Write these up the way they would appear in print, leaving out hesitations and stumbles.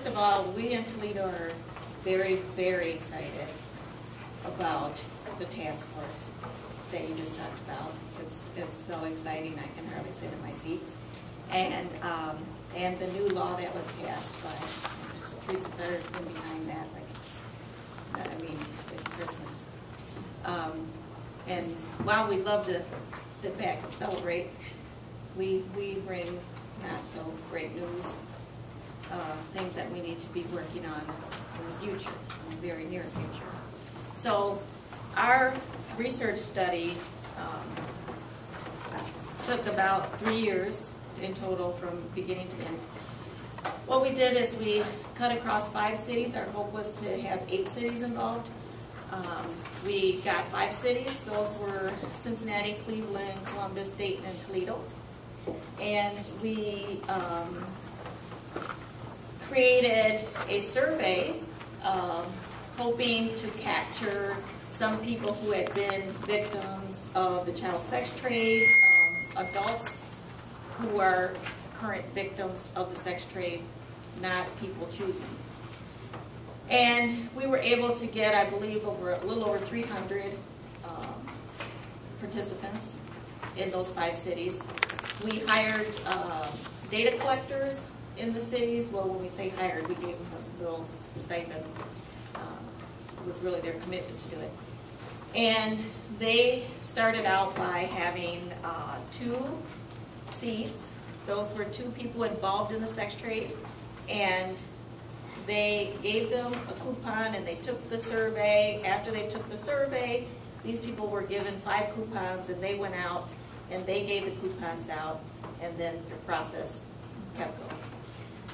first of all, we in Toledo are very, very excited about the task force that you just talked about. It's so exciting, I can hardly sit in my seat. And the new law that was passed by Teresa Fetter's been behind that. Like, I mean, it's Christmas. And while we love to sit back and celebrate, we bring not so great news, things that we need to be working on in the future, in the very near future. So our research study took about 3 years in total from beginning to end. What we did is we cut across 5 cities. Our hope was to have 8 cities involved. We got 5 cities. Those were Cincinnati, Cleveland, Columbus, Dayton, and Toledo. And we created a survey hoping to capture some people who had been victims of the child sex trade, adults who are current victims of the sex trade, not people choosing. And we were able to get, I believe, a little over 300 participants in those 5 cities. We hired data collectors in the cities. Well, when we say hired, we gave them a little stipend. It was really their commitment to do it. And they started out by having 2 seats. Those were 2 people involved in the sex trade. And they gave them a coupon and they took the survey. After they took the survey, these people were given 5 coupons and they went out and they gave the coupons out, and then the process kept going.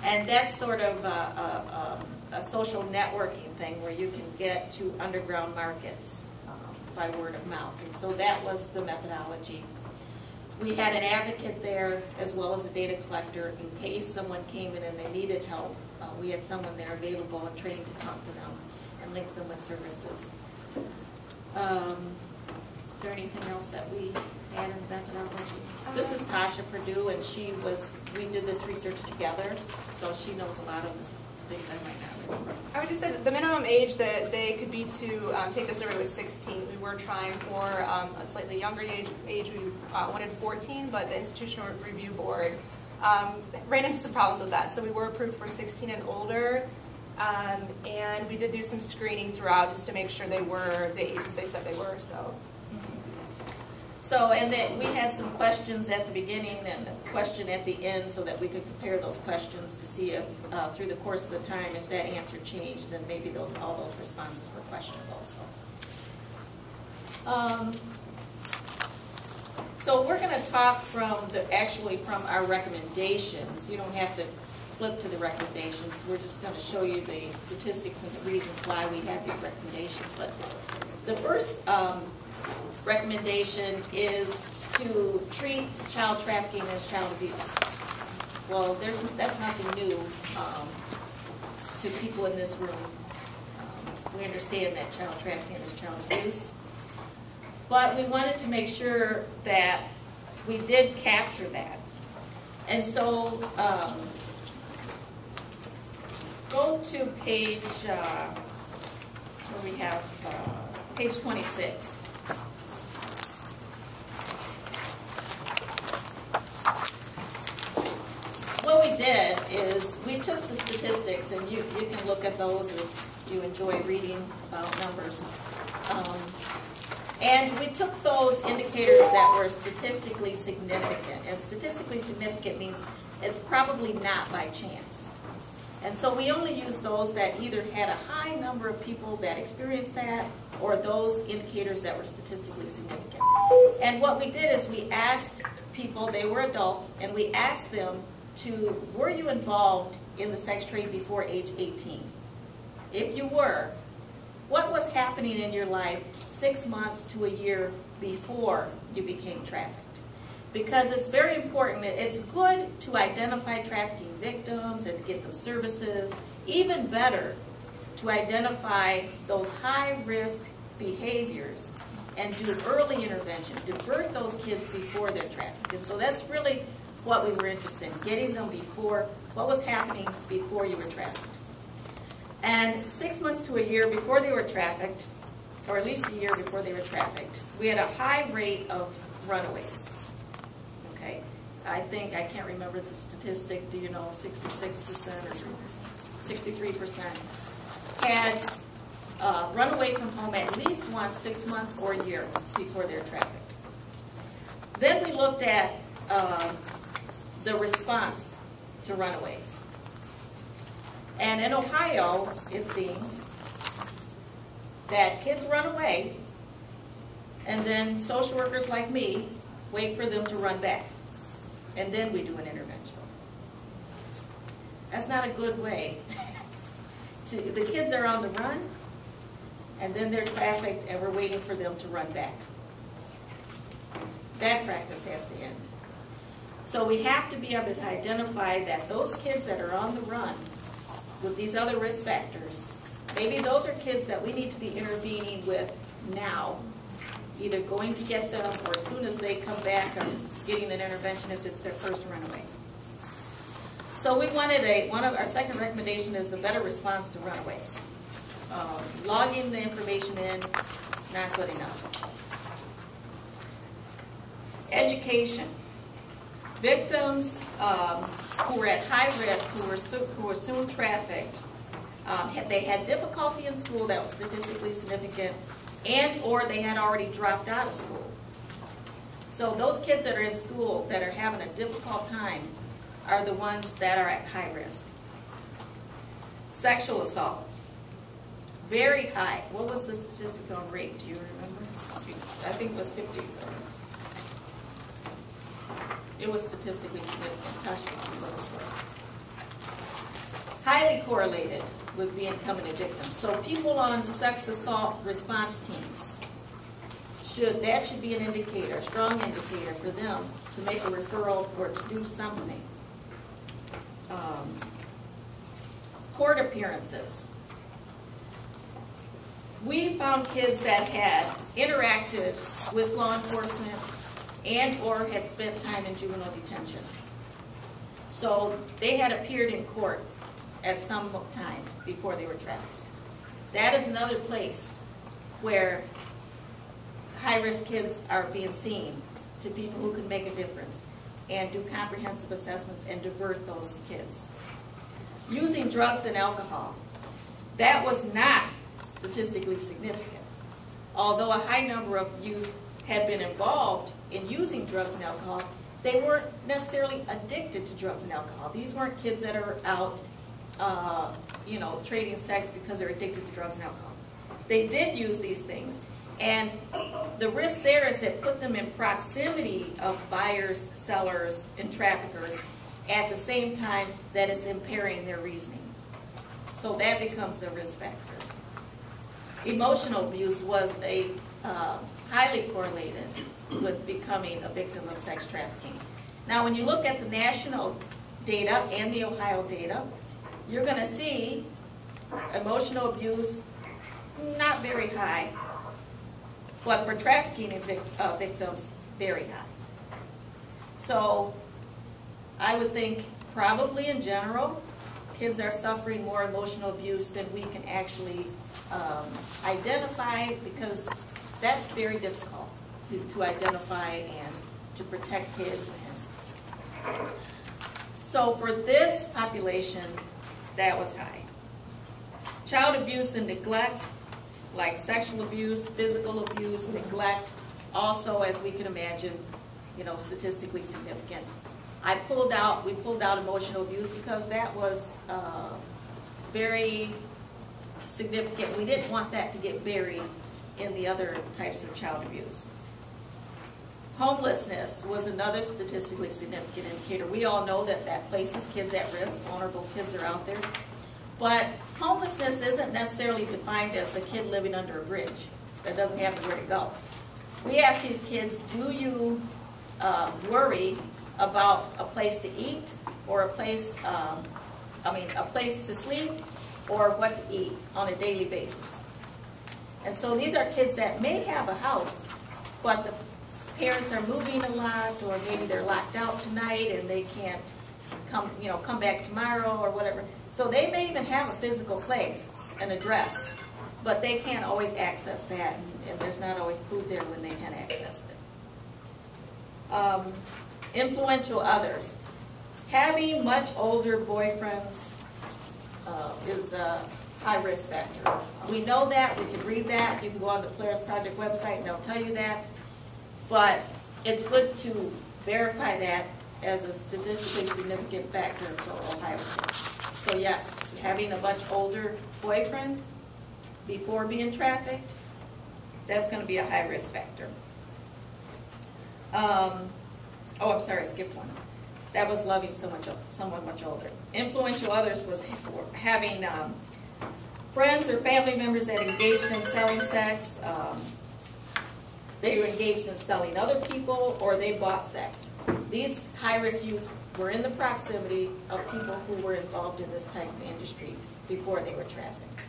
And that's sort of a social networking thing where you can get to underground markets by word of mouth. And so that was the methodology. We had an advocate there as well as a data collector in case someone came in and they needed help. We had someone there available and trained to talk to them and link them with services. Is there anything else that we had in the methodology? This is Tasha Purdue, and we did this research together, so she knows a lot of the things I might not remember. I would just say that the minimum age that they could be to take the survey was 16. We were trying for a slightly younger age. We wanted 14, but the Institutional Review Board ran into some problems with that. So we were approved for 16 and older, and we did do some screening throughout just to make sure they were the age that they said they were. So, and then we had some questions at the beginning and a question at the end so that we could compare those questions to see if, through the course of the time, if that answer changed, then maybe all those responses were questionable. So we're going to talk from from our recommendations. You don't have to flip to the recommendations. We're just going to show you the statistics and the reasons why we have these recommendations. But the first recommendation is to treat child trafficking as child abuse. Well, that's nothing new to people in this room. We understand that child trafficking is child abuse. But we wanted to make sure that we did capture that. And so go to page, where we have page 26. What we did is we took the statistics, and you can look at those if you enjoy reading about numbers. And we took those indicators that were statistically significant. And statistically significant means it's probably not by chance. And so we only used those that either had a high number of people that experienced that or those indicators that were statistically significant. And what we did is we asked people, they were adults, and we asked them were you involved in the sex trade before age 18? If you were, what was happening in your life 6 months to a year before you became trafficked? Because it's very important. It's good to identify trafficking victims and get them services. Even better, to identify those high-risk behaviors and do early intervention, divert those kids before they're trafficked. And so that's really what we were interested in, getting them before, what was happening before you were trafficked. And 6 months to a year before they were trafficked, or at least a year before they were trafficked, we had a high rate of runaways. Okay, I think, I can't remember the statistic, do you know, 66% or 63% had run away from home at least once, 6 months or a year before they're trafficked. Then we looked at the response to runaways. And in Ohio, it seems that kids run away, and then social workers like me wait for them to run back, and then we do an intervention. That's not a good way. The kids are on the run, and then they're trafficked, and we're waiting for them to run back. That practice has to end. So we have to be able to identify that those kids that are on the run with these other risk factors, maybe those are kids that we need to be intervening with now, either going to get them or as soon as they come back or getting an intervention if it's their first runaway. So we wanted one of our second recommendation is a better response to runaways. Logging the information in, not good enough. Education. Victims who were at high risk, who were soon trafficked, they had difficulty in school that was statistically significant, and or they had already dropped out of school. So those kids that are in school that are having a difficult time are the ones that are at high risk. Sexual assault, very high. What was the statistic on rape? Do you remember? I think it was 50. It was statistically significant. Highly correlated with becoming a victim. So people on sex assault response teams, that should be an indicator, a strong indicator for them to make a referral or to do something. Court appearances. We found kids that had interacted with law enforcement and or had spent time in juvenile detention. So they had appeared in court at some time before they were trafficked. That is another place where high-risk kids are being seen to people who can make a difference and do comprehensive assessments and divert those kids. Using drugs and alcohol. That was not statistically significant. Although a high number of youth had been involved in using drugs and alcohol, they weren't necessarily addicted to drugs and alcohol. These weren't kids that are out, trading sex because they're addicted to drugs and alcohol. They did use these things, and the risk there is that put them in proximity of buyers, sellers, and traffickers at the same time that it's impairing their reasoning. So that becomes a risk factor. Emotional abuse was highly correlated with becoming a victim of sex trafficking. Now, when you look at the national data and the Ohio data, you're going to see emotional abuse not very high, but for trafficking victims, very high. So I would think probably in general, kids are suffering more emotional abuse than we can actually identify, because that's very difficult to identify and to protect kids. So for this population, that was high. Child abuse and neglect, like sexual abuse, physical abuse, neglect, also, as we can imagine, statistically significant. We pulled out emotional abuse because that was very significant. We didn't want that to get buried in the other types of child abuse. Homelessness was another statistically significant indicator. We all know that places kids at risk, vulnerable kids are out there. But homelessness isn't necessarily defined as a kid living under a bridge that doesn't have anywhere to go. We ask these kids, do you worry about a place to eat, or a place to sleep, or what to eat on a daily basis? And so these are kids that may have a house, but the parents are moving a lot, or maybe they're locked out tonight and they can't come back tomorrow or whatever. So they may even have a physical place, an address, but they can't always access that, and there's not always food there when they can access it. Influential others. Having much older boyfriends is a high-risk factor. We know that. We can read that. You can go on the Polaris Project website and they'll tell you that. But it's good to verify that as a statistically significant factor for Ohio kids. So yes, having a much older boyfriend before being trafficked, that's going to be a high-risk factor. Oh, I'm sorry, I skipped one. That was loving someone much older. Influential others was having friends or family members that engaged in selling sex. They were engaged in selling other people, or they bought sex. These high-risk youths were in the proximity of people who were involved in this type of industry before they were trafficked.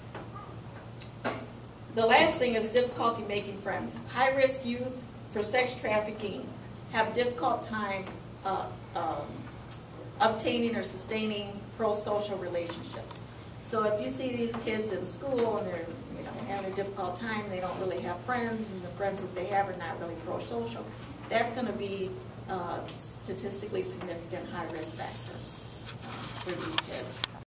The last thing is difficulty making friends. High-risk youth for sex trafficking have difficult time obtaining or sustaining pro-social relationships. So if you see these kids in school and they're having a difficult time, they don't really have friends, and the friends that they have are not really pro-social, that's going to be a statistically significant high-risk factor for these kids.